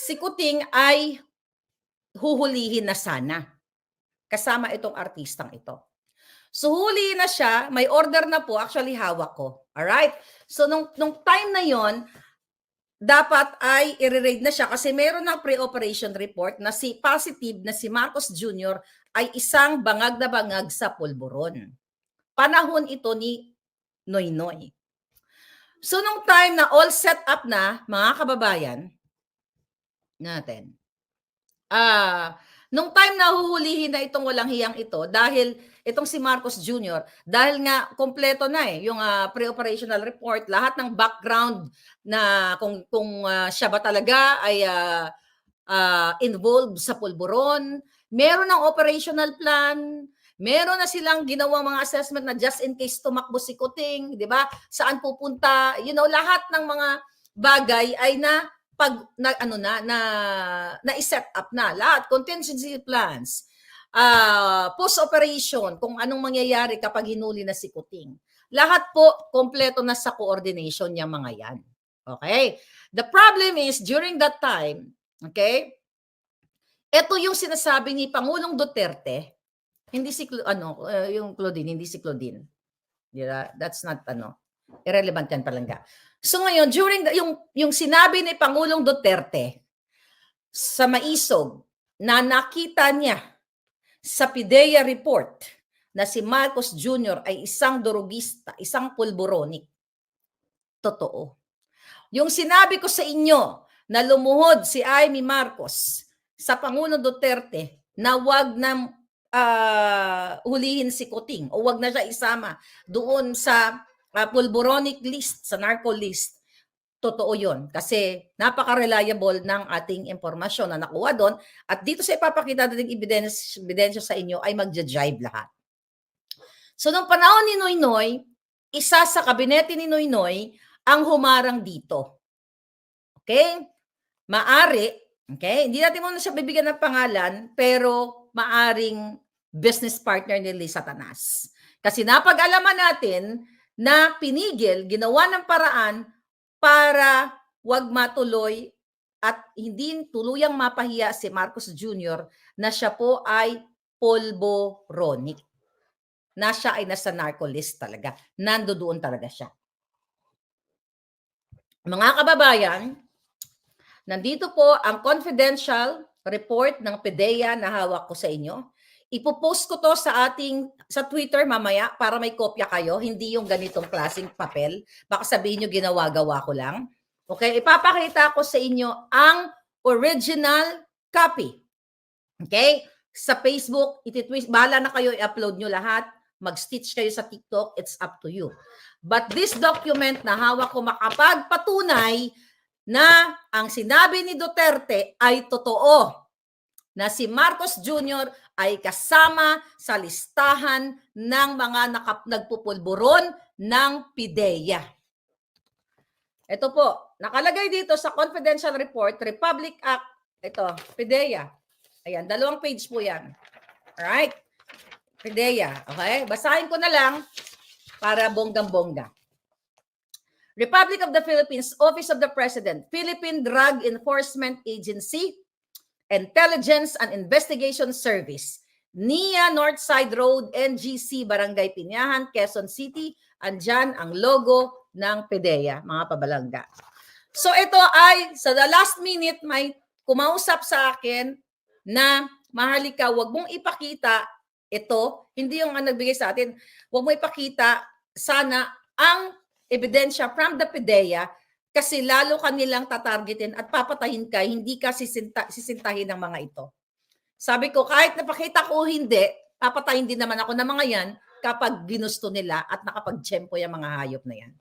si Kuting ay huhulihin na sana. Kasama itong artistang ito. So huli na siya, may order na po, actually hawak ko. Alright? So nung time na yon, dapat ay i-raid na siya kasi meron ng pre-operation report na positive na si Marcos Jr. ay isang bangag na bangag sa pulburon. Panahon ito ni Noynoy. So nung time na all set up na, mga kababayan natin, nung time na huhulihin na itong walang hiyang ito, dahil itong si Marcos Jr., dahil nga kompleto na yung pre-operational report, lahat ng background na kung siya ba talaga ay involved sa pulburon, meron ng operational plan, meron na silang ginawang mga assessment na just in case tumakbo si Kuting, di ba? Saan pupunta? Lahat ng mga bagay ay na-set up na. Lahat, contingency plans, post-operation, kung anong mangyayari kapag hinuli na si Kuting. Lahat po, kompleto na sa coordination niya mga yan. Okay? The problem is, during that time, okay, ito yung sinasabi ni Pangulong Duterte, hindi si yung Claudine, hindi si Claudine. That's not irrelevant yan palangga. So ngayon, during yung sinabi ni Pangulong Duterte sa Maisog na nakita niya sa PIDEA report na si Marcos Jr. ay isang durugista, isang pulburonic. Totoo. Yung sinabi ko sa inyo na lumuhod si Amy Marcos sa Pangulong Duterte na wag na hulihin si Kuting o wag na siya isama doon sa pulburonic list, sa narco list. Totoo yun kasi napaka-reliable ng ating impormasyon na nakuha doon at dito sa ipapakita nating ebidensya sa inyo ay magja-jive lahat. So nung panahon ni Noynoy, isa sa kabinete ni Noynoy ang humarang dito. Okay? Maari, okay? Hindi natin muna siya bibigyan ng pangalan pero maaring business partner ni Liz Satanas. Kasi napag-alaman natin na pinigil, ginawa ng paraan para wag matuloy at hindi tuluyang mapahiya si Marcos Jr. na siya po ay pulboronic. Na siya ay nasa narco list talaga. Nandoon talaga siya. Mga kababayan, nandito po ang confidential report ng PIDEA na hawak ko sa inyo. Ipopost ko to sa Twitter mamaya para may kopya kayo, hindi yung ganitong klaseng papel. Baka sabihin nyo ginawa-gawa ko lang. Okay, ipapakita ko sa inyo ang original copy. Okay? Sa Facebook, ititwist, bahala na kayo i-upload nyo lahat. Mag-stitch kayo sa TikTok, it's up to you. But this document na hawak ko makapagpatunay na ang sinabi ni Duterte ay totoo. Na si Marcos Jr. ay kasama sa listahan ng mga nagpupulburon ng PIDEA. Ito po, nakalagay dito sa confidential report, Republic Act, ito, PIDEA. Ayan, 2 page po yan. Alright? PIDEA. Okay? Basahin ko na lang para bonggang-bongga. Republic of the Philippines, Office of the President, Philippine Drug Enforcement Agency, Intelligence and Investigation Service, NIA Northside Road, NGC, Barangay Pinyahan, Quezon City. Andyan ang logo ng PIDEA, mga pabalangga. So ito ay, sa the last minute, may kumausap sa akin na, Maharlika, wag mong ipakita ito, hindi yung nagbigay sa atin, wag mo ipakita sana ang ebidensya from the PIDEA kasi lalo kanilang tatargetin at papatahin ka, hindi ka sisintahin ng mga ito. Sabi ko, kahit napakita ko hindi, papatahin din naman ako ng mga yan kapag ginusto nila at nakapag-tsempo yung mga hayop na yan.